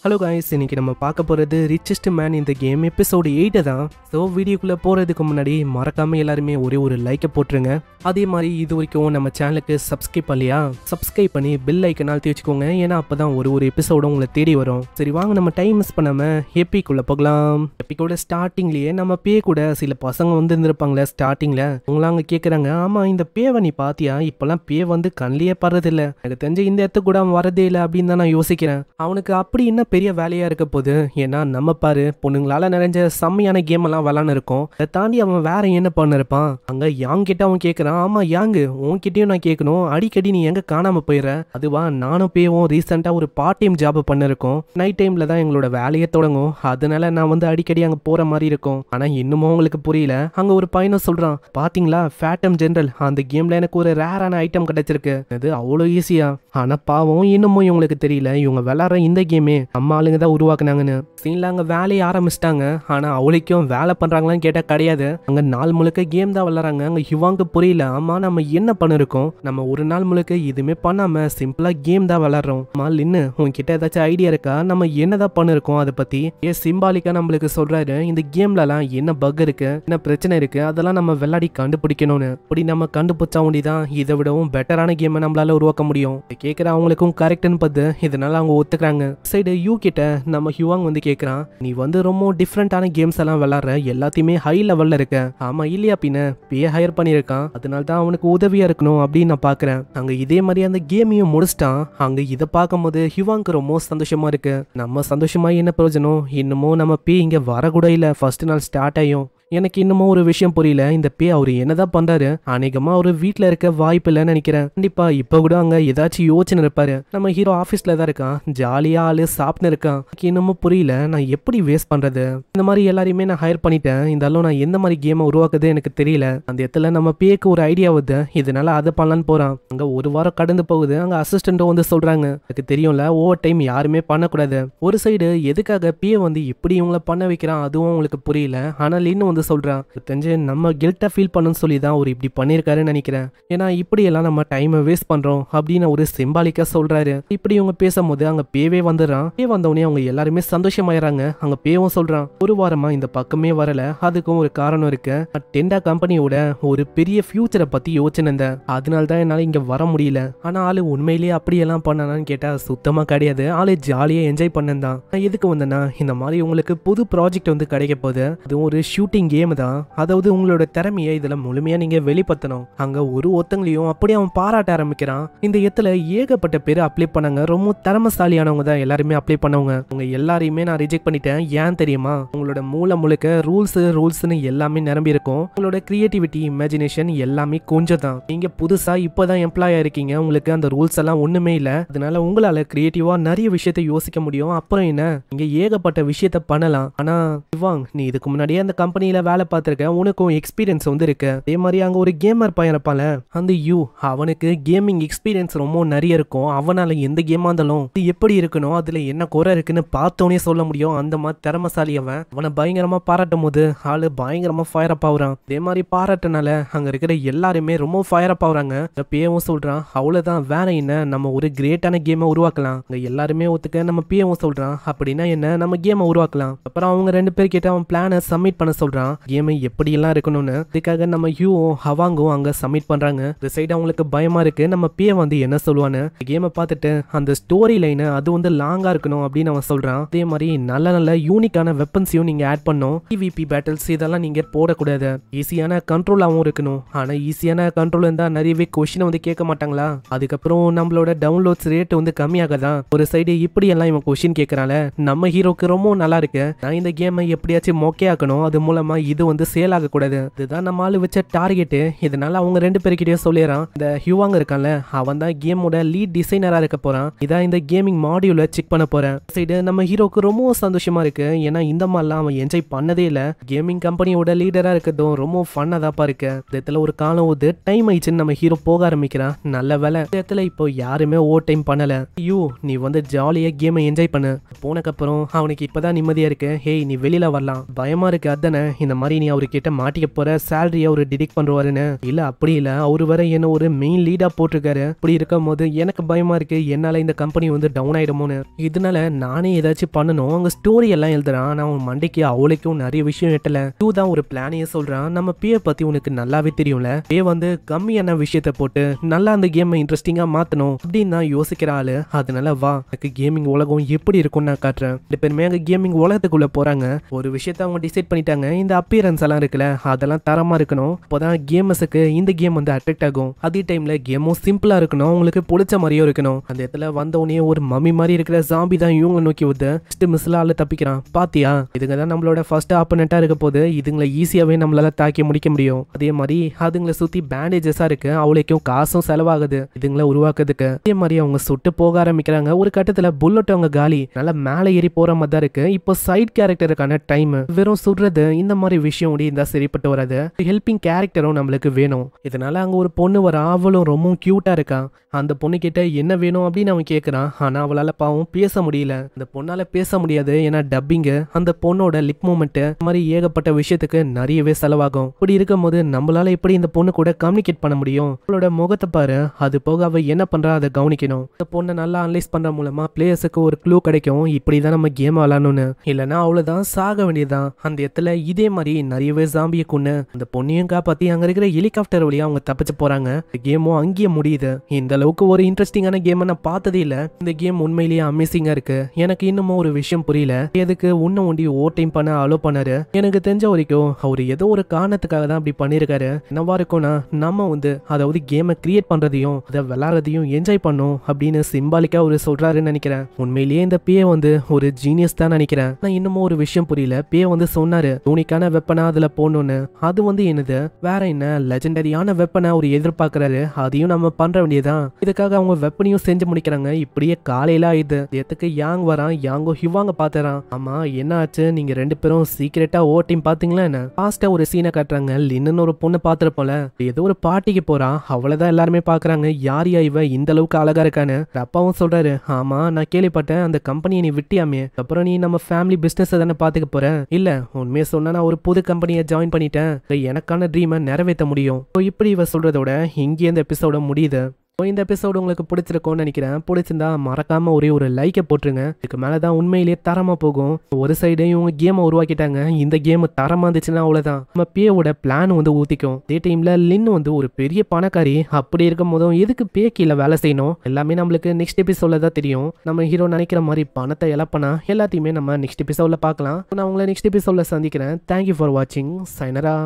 Hello guys, இன்னைக்கு நம்ம பார்க்க போகிறது ரிச்சஸ்ட் மேன் இந்த கேம் எபிசோடு 8 தான். ஸோ வீடியோக்குள்ளே போகிறதுக்கு முன்னாடி மறக்காமல் எல்லாருமே ஒரே ஒரு லைக்கை போட்டுருங்க. அதே மாதிரி இது வரைக்கும் நம்ம சேனலுக்கு சப்ஸ்கிரைப் பண்ணலையா, சப்ஸ்கிரைப் பண்ணி பெல் ஐக்கன் அழுத்தி வச்சுக்கோங்க. ஏன்னா அப்போ தான் ஒரு எபிசோடும் உங்களை தேடி வரும். சரி வாங்க நம்ம டைம் மிஸ் பண்ணாமல் எப்பிக்குள்ளே போகலாம். எப்பிக்கோட ஸ்டார்டிங்லேயே நம்ம பே கூட சில பசங்க வந்து இருந்திருப்பாங்களே ஸ்டார்டிங்கில். அவங்களாம் அங்கே கேட்குறாங்க, ஆமாம் இந்த பேவை நீ பார்த்தியா? இப்போல்லாம் பே வந்து கண்ணிலேயே படுறதில்ல. எனக்கு தெரிஞ்ச இந்த இடத்துக்கு கூட அவன் வரதே இல்லை அப்படின்னு தான் நான் யோசிக்கிறேன். அவனுக்கு அப்படி என்ன பெரிய வேலையா இருக்க போது? ஏன்னா நம்ம பாரு பொண்ணுங்களால நிறைஞ்ச செம்மையான கேம் எல்லாம் விளான்னு இருக்கும். அதை தாண்டி அவன் வேற என்ன பண்ணிருப்பான்? அங்க யாங் கிட்ட அவன் கேட்கறான், ஆமா யாங்கு உன்கிட்டயும் நான் கேட்கணும், அடிக்கடி நீ எங்க காணாம போயிடுற? அதுவா நானும் பேவும் ரீசெண்டா ஒரு பார்ட் டைம் ஜாப் பண்ணிருக்கோம். நைட் டைம்ல தான் எங்களோட வேலையை தொடங்கும். அதனால நான் வந்து அடிக்கடி அங்க போற மாதிரி இருக்கும். ஆனா இன்னமும் உங்களுக்கு புரியல. அங்க ஒரு பையனும் சொல்றான், பாத்தீங்களா ஃபேட்டம் ஜெனரல் அந்த கேம்ல எனக்கு ஒரு ரேரான ஐட்டம் கிடைச்சிருக்கு. அது அவ்வளோ ஈஸியா. ஆனா பாவம் இன்னமும் இவங்களுக்கு தெரியல இவங்க விளாடுற இந்த கேமே நம்ம ஆளுங்க தான் உருவாக்குனாங்கன்னு. சீன்ல அங்க வேலையை ஆரம்பிச்சிட்டாங்க. ஆனா அவளுக்கும் வேலை பண்றாங்களான்னு கேட்டா கிடையாது. அங்க நாள் முழுக்க கேம் தான் விளாடுறாங்க. அங்க ஹிவாங்கு புரியல, ஆமா நம்ம என்ன பண்ணிருக்கோம்? நம்ம ஒரு நாள் முழுக்க எதுவுமே பண்ணாம சிம்பிளா கேம் தான் விளாடுறோம். மால் இன்னு உன்கிட்ட ஏதாச்சும் ஐடியா இருக்கா? நம்ம என்னதான் பண்ணிருக்கோம் அதை பத்தி? சிம்பாலிக்கா நம்மளுக்கு சொல்றாரு, இந்த கேம்ல எல்லாம் என்ன பக் இருக்கு, என்ன பிரச்சனை இருக்கு, அதெல்லாம் நம்ம விளையாடி கண்டுபிடிக்கணும்னு. அப்படி நம்ம கண்டுபிடிச்சா ஒண்டிதான் இதை விடவும் பெட்டரான கேமை நம்மளால உருவாக்க முடியும். கேட்கிற அவங்களுக்கும் கரெக்ட்னு பார்த்து இதனால அவங்க ஒத்துக்கிறாங்க. சைடு யூ கிட்ட நம்ம ஹிவாங் வந்து கேட்கறான், நீ வந்து ரொம்ப டிஃப்ரெண்டான கேம்ஸ் எல்லாம் விளாடுற, எல்லாத்தையுமே ஹை லெவல்ல இருக்க. ஆமா இல்லையா பின்ன பேய ஹையர் பண்ணியிருக்கான், அதனால தான் அவனுக்கு உதவியா இருக்கணும் அப்படின்னு நான் பாக்குறேன். அங்க இதே மாதிரி அந்த கேமையும் முடிச்சிட்டான். அங்க இதை பார்க்கும்போது ஹிவாங்க்கு ரொம்ப சந்தோஷமா இருக்கு. நம்ம சந்தோஷமா என்ன பிரயோஜனம்? இன்னமும் நம்ம பே இங்க வரக்கூட இல்ல. ஃபர்ஸ்ட் நாள் ஸ்டார்ட் ஆயும். எனக்கு இன்னமும் ஒரு விஷயம் புரியல, இந்த பே அவரு என்னதான் பண்றாரு? அநேகமா அவரு வீட்டுல இருக்க வாய்ப்பு இல்லைன்னு நினைக்கிறேன். கண்டிப்பா இப்ப கூட அங்க ஏதாச்சும் யோசனை இருப்பாரு. நம்ம ஹீரோ ஆபீஸ்ல தான் இருக்கான், ஜாலியா ஆளு சாப்பிட்டு இருக்கான். எனக்கு இன்னமும் புரியல நான் எப்படி வேஸ்ட் பண்றது? இந்த மாதிரி எல்லாரையுமே நான் ஹையர் பண்ணிட்டேன், இருந்தாலும் நான் எந்த மாதிரி கேமை உருவாக்குது எனக்கு தெரியல. அந்த இடத்துல நம்ம பேக்கு ஒரு ஐடியா வருது, இதனால அதை பண்ணலான்னு போறான். அங்க ஒரு வாரம் கடந்து போகுது. அங்க அசிஸ்டன்ட்டும் வந்து சொல்றாங்க, எனக்கு தெரியும்ல ஓவர் டைம் யாருமே பண்ணக்கூடாது. ஒரு சைடு எதுக்காக பே வந்து இப்படி இவங்களை பண்ண வைக்கிறான் அதுவும் உங்களுக்கு புரியல. ஆனால் இன்னும் வந்து சொல்றான், தெரிஞ்சு நம்ம கில்ட்டா ஃபீல் பண்ணணும்னு சொல்லி தான் அவர் இப்படி பண்ணிருக்காருன்னு நினைக்கிறேன். ஏன்னா இப்படி எல்லாம் நம்ம டைமை வேஸ்ட் பண்றோம் அப்படின்னு ஒரு சிம்பாலிக்கா சொல்றாரு. இப்படி இவங்க பேசும்போது அங்க பேவே வந்துடுறான். பே வந்தவனே அவங்க எல்லாருமே சந்தோஷமாயிறாங்க. அங்க பேவும் சொல்றான், ஒரு வாரமா இந்த பக்கமே வரல, அதுக்கும் ஒரு காரணம் இருக்கு. டெண்டா கம்பெனியோட ஒரு பெரிய ஃபியூச்சரை பத்தி யோசிச்சிருந்த, அதனால தான் என்னால இங்க வர முடியல. ஆனா ஆளு உண்மையிலேயே அப்படியெல்லாம் பண்ணானான்னு கேட்டா சுத்தமா கிடையாது. ஆளு ஜாலியா என்ஜாய் பண்ணதான். நான் எதுக்கு வந்தேன்னா, இந்த மாதிரி உங்களுக்கு புது ப்ராஜெக்ட் வந்து கிடைக்க போகுது. அதுவும் ஒரு ஷூட்டிங் கேம் தான். அதாவது உங்களோட திறமையை இதுல முழுமையா நீங்க வெளிப்படுத்தணும். அங்க ஒருத்தங்களையும் அப்படியே அவன் பாராட்ட ஆரம்பிக்கிறான். இந்த இடத்துல ஏகப்பட்ட பேர் அப்ளை பண்ணாங்க. ரொம்ப திறமசாலியானவங்க தான் எல்லாருமே அப்ளை பண்ணவங்க. உங்க எல்லாரையுமே நான் ரிஜெக்ட் பண்ணிட்டேன். ஏன் தெரியுமா? உங்களோட மூளை முழுக்க ரூல்ஸ்னு எல்லாமே நிரம்பி இருக்கும். உங்களோட கிரியேட்டிவிட்டி இமேஜினேஷன் எல்லாமே கொஞ்சம் தான். நீங்க புதுசா இப்பதான் எம்ப்ளாயா இருக்கீங்க, உங்களுக்கு அந்த ரூல்ஸ் எல்லாம் ஒண்ணுமே இல்ல. அதனால உங்களால கிரியேட்டிவா நிறைய விஷயத்தை யோசிக்க முடியும். அப்புறம் என்ன, நீங்க ஏகப்பட்ட விஷயத்த பண்ணலாம். ஆனா இவாங், நீ இதுக்கு முன்னாடியே அந்த கம்பெனில வேலை பார்த்திருக்க, உனக்கும் எக்ஸ்பீரியன்ஸ் வந்து இருக்கு. அதே மாதிரி அங்க ஒரு கேமர் பையன் இருப்பான்ல அந்த யூ, அவனுக்கு கேமிங் எக்ஸ்பீரியன்ஸ் ரொம்ப நிறைய இருக்கும். அவனால எந்த கேமா இருந்தாலும் எப்படி இருக்கணும், அதுல என்ன குறை இருக்குன்னு பார்த்தோன்னே சொல்ல முடியும். அந்த மாதிரி திறமசாலி அவன். அவனை பயங்கரமா பாராட்டும் போது ஆளு பயங்கரமா ஃபயர் அப் ஆகுறான். அதே மாதிரி பாராட்டினால அங்க இருக்கிற எல்லாருமே ரொம்ப ஃபயர் அப் ஆகுறாங்க. பேவும் சொல்றான், அவ்வளவுதான் வேற என்ன, நம்ம ஒரு கிரேட்டான கேமை உருவாக்கலாம். அங்க எல்லாருமே ஒத்துக்க நம்ம பேவும் சொல்றான், அப்படின்னா என்ன, நம்ம கேமை உருவாக்கலாம். அப்புறம் அவங்க ரெண்டு பேர் கிட்ட அவன் பிளானை சப்மிட் பண்ண சொல்றான், கேமை எப்படி எல்லாம் இருக்கணும்னு. அதுக்காக நம்ம யூவும் ஹவாங்கும் அங்க சப்மிட் பண்றாங்க. இந்த சைடு அவங்களுக்கு பயமா இருக்கு, நம்ம பே வந்து என்ன சொல்லுவான்னு. கேமை பார்த்துட்டு அந்த ஸ்டோரி லைனை அது வந்து லாங்கா இருக்கணும் அப்படின்னு அவன் சொல்றான். அதே மாதிரி நல்ல யூனிக்கான வெப்பன்ஸையும் நீங்க ஆட் பண்ணும். PvP பேட்டில்ஸ் இதெல்லாம் நீங்க போடக்கூடாது. ஈஸியான கண்ட்ரோலாகவும் இருக்கணும். ஆனா ஈஸியான கண்ட்ரோல் இருந்தா நிறையவே கொஸ்டின் வந்து கேட்க மாட்டாங்களா? அதுக்கப்புறம் நம்மளோட டவுன்லோட்ஸ் ரேட் வந்து கம்மியாகதான். ஒரு சைடு இப்படி எல்லாம் இவன் கொஸ்டின் கேட்கறால, நம்ம ஹீரோக்கு ரொம்ப நல்லா இருக்கு. நான் இந்த கேமை எப்படியாச்சும் மொக்கையாக்கணும், அது மூலமா இது வந்து சேல் ஆக கூடாது. இதுதான் நம்ம ஆளு வச்ச டார்கெட். இதனால அவங்க ரெண்டு பேருக்கிட்டே சொல்லிடுறான், இந்த ஹிவாங் இருக்கான்ல அவன் தான் கேமோட லீட் டிசைனரா இருக்க போறான். இதான் இந்த கேமிங் மாடியூல செக் பண்ண போறேன். சைடு நம்ம ஹீரோக்கு ரொம்ப சந்தோஷமா இருக்கு. ஏன்னா இந்த மாதிரிலாம் அவன் என்ஜாய் பண்ணதே இல்ல. கேமிங் கம்பெனியோட லீடரா இருக்கட்டும் ரொம்ப ஃபன்னா தாப்பா இருக்கு. இடத்துல ஒரு காலம் போது டைம் ஆயிடுச்சுன்னு நம்ம ஹீரோ போக ஆரம்பிக்கிறான். நல்ல வேலை இடத்துல இப்போ யாருமே ஓவர் டைம் பண்ணல. யூ, நீ வந்து ஜாலியா கேமை என்ஜாய் பண்ணு. போனக்கப்புறம் அவனுக்கு இப்பதான் நிம்மதியா இருக்கு. ஹேய், நீ வெளியில வரலாம். பயமா இருக்கு அதானே, இந்த மாதிரி நீ அவர்கிட்ட மாட்டிக்க போற சேலரியை அவரு டிடெக்ட் பண்ணுவாருன்னு. இல்ல அப்படி இல்ல, அவரு வர என்ன ஒரு மெயின் லீடா போட்டிருக்காரு. இப்படி இருக்கும் போது எனக்கு பயமா இருக்கு, என்னால இந்த கம்பெனி வந்து டவுன் ஆயிடுமோன்னு. இதனால நானே ஏதாச்சும் பண்ணணும். அவங்க ஸ்டோரி எல்லாம் எழுதுறான். நான் அவன் மண்டைக்கு அவளுக்கும் நிறைய விஷயம் எட்டல. டூ தான் ஒரு பிளானையே சொல்றான். நம்ம பேயை பத்தி உனக்கு நல்லாவே தெரியும்ல, பே வந்து கம்மியான விஷயத்த போட்டு நல்லா அந்த கேமை இன்ட்ரெஸ்டிங்கா மாத்தணும் அப்படின்னு தான் யோசிக்கிற ஆளு. அதனால வா, எனக்கு கேமிங் உலகம் எப்படி இருக்கும்னு நான் காட்டுறேன். ரெண்டு பேருமே அங்க கேமிங் உலகத்துக்குள்ள போறாங்க. ஒரு விஷயத்த அவங்க டிசைட் பண்ணிட்டாங்க, இந்த அப்பியரன்ஸ் எல்லாம் இருக்குல்ல அதெல்லாம் தரமா இருக்கணும். அப்போதான் கேமர்ஸுக்கு இந்த கேம் வந்து அட்ராக்ட் ஆகும். அதே டைம்ல கேமும் சிம்பிளா இருக்கணும், உங்களுக்கு பிடிச்ச மாதிரியும் இருக்கணும். அந்த இடத்துல வந்தவனே ஒரு மம்மி மாதிரி இருக்கிற ஜாம்பி தான் இவங்களை நோக்கி வந்து மிஸ்ல ஆளு தப்பிக்கிறான். பாத்தியா, இதுங்க தான் நம்மளோட ஃபர்ஸ்ட் ஆப்பனண்டா இருக்க போது. இதுங்களை ஈஸியாவே நம்மளால தாக்கி முடிக்க முடியும். அதே மாதிரி அதுங்களை சுத்தி பேண்டேஜஸா இருக்கு, அவளுக்கும் காசும் செலவாகுது இதுங்களை உருவாக்குறதுக்கு. அதே மாதிரி அவங்க சுட்டு போக ஆரம்பிக்கிறாங்க. ஒரு கட்டத்துல புல்லட் அவங்க காலி, நல்லா மேலே ஏறி போற மாதிரி தான் இருக்கு. இப்போ சைட் கேரக்டருக்கான டைம். வெறும் சுடுறது இந்த மாதிரி விஷயம் இருந்தா சரிப்பட்டு வராது. ஹெல்பிங் கேரக்டரும் நம்மளுக்கு வேணும். இதனால அங்க ஒரு பொண்ணு வர, அவளும் ரொம்ப கியூட்டா இருக்கா. அந்த பொண்ணு கிட்ட என்ன வேணும் அப்படின்னு அவன் கேட்கறான். ஆனா அவளால பாவம் பேச முடியல. அந்த பொண்ணால பேச முடியாது, ஏன்னா டப்பிங்கு, அந்த பொண்ணோட லிப் மூமெண்ட் மாதிரி ஏகப்பட்ட விஷயத்துக்கு நிறையவே செலவாகும். இப்படி இருக்கும் போது நம்மளால எப்படி இந்த பொண்ணு கூட கம்யூனிகேட் பண்ண முடியும்? அவளோட முகத்தை பாரு. அது போக அவ என்ன பண்றா அதை கவனிக்கணும். இந்த பொண்ணை நல்லா அனலைஸ் பண்ற மூலமா பிளேயர்ஸுக்கு ஒரு க்ளூ கிடைக்கும், இப்படிதான் நம்ம கேம் விளாடணும்னு. இல்லைன்னா அவ்வளவுதான், சாக வேண்டியதுதான். அந்த இடத்துல இதே மாதிரி நிறையவே ஜாம்பியை கொண்டு அந்த பொண்ணையும் காப்பாத்தி அங்க இருக்கிற ஹெலிகாப்டர் வழியா அவங்க தப்பிச்சு போறாங்க. இந்த கேமும் அங்கேயே முடியுது. இந்த அளவுக்கு ஒரு இன்ட்ரெஸ்டிங்கான கேம் நான் பார்த்ததே இல்ல. இந்த கேம் உண்மையிலேயே அமேசிங்கா இருக்கு. எனக்கு இன்னமும் ஒரு விஷயம் புரியல, எதுக்கு உன்ன ஒண்டி ஓவர் டைம் பண்ண அலோ பண்ணாரு. எனக்கு தெரிஞ்ச வரைக்கும் அவரு ஏதோ ஒரு காரணத்துக்காக தான் அப்படி பண்ணிருக்காரு. என்னவா இருக்கும்னா, நம்ம வந்து அதாவது கேமை கிரியேட் பண்றதையும் அதை விளையாடுறதையும் என்ஜாய் பண்ணும் அப்படின்னு சிம்பாலிக்கா ஒரு சொல்றாருன்னு நினைக்கிறேன். உண்மையிலேயே இந்த பேய வந்து ஒரு ஜீனியஸ் தான் நினைக்கிறேன். நான் இன்னமும் ஒரு விஷயம் புரியல. பேய வந்து சொன்னாரு யூனிக்கான வெப்பனா அதுல போடணும்னு. அது வந்து என்னது, வேற என்ன லெஜெண்டரியான வெப்பனை அவர் எதிர்பார்க்கறாரு, அதையும் நம்ம பண்ற வேண்டியதான். இதுக்காக அவங்க வெப்பனையும் செஞ்சு முடிக்கிறாங்க. இப்படியே காலையில ஆயிடுது. எதுக்கு யாங் வரான், யாங்கோ ஹிவாங்க பாத்துறான். ஆமா என்ன ஆச்சு, நீங்க ரெண்டு பேரும் சீக்கிரட்டா ஓவர் டைம் பாத்தீங்களா என்ன? பாஸ்டா ஒரு சீனை காட்டுறாங்க. லின்னு ஒரு பொண்ணு பாத்துருப்போல, ஏதோ ஒரு பார்ட்டிக்கு போறான். அவ்வளவுதான் எல்லாருமே பாக்குறாங்க, யார் இவ இந்த அளவுக்கு அழகா இருக்கான்னு. அப்பாவும் சொல்றாரு, ஆமா நான் கேள்விப்பட்டேன் அந்த கம்பெனியை நீ விட்டியாமே, அப்புறம் நீ நம்ம ஃபேமிலி பிசினஸ் தானே பாத்துக்க போற? இல்ல உண்மையை சொன்னா நான் ஒரு புது கம்பெனியை ஜாயின் பண்ணிட்டேன், எனக்கான ட்ரீமை நிறைவேற்ற முடியும். இப்படி இவ சொல்றதோட இங்கே இந்த எபிசோட முடியுது. இந்த எபிசோடு உங்களுக்கு பிடிச்சிருக்கும்னு நினைக்கிறேன். பிடிச்சிருந்தா மறக்காம ஒரே ஒரு லைக்கை போட்டுருங்க. இதுக்கு மேலதான் உண்மையிலேயே தரமா போகும். ஒரு சைடு இவங்க கேமை உருவாக்கிட்டாங்க, இந்த கேம் தரமா இருந்துச்சுன்னா அவ்வளவுதான், நம்ம பேயோட பிளான் வந்து ஊத்திக்கும். அதே டைம்ல லின் வந்து ஒரு பெரிய பணக்காரி. அப்படி இருக்கும் போதும் எதுக்கு பே கீழே வேலை செய்யணும், எல்லாமே நம்மளுக்கு நெக்ஸ்ட் எபிசோட்ல தான் தெரியும். நம்ம ஹீரோ நினைக்கிற மாதிரி பணத்தை இழப்பனா எல்லாத்தையுமே நம்ம நெக்ஸ்ட் எபிசோட்ல பார்க்கலாம். நான் உங்களை நெக்ஸ்ட் எபிசோட்ல சந்திக்கிறேன். தேங்க்யூ ஃபார் வாட்சிங். சைனரா.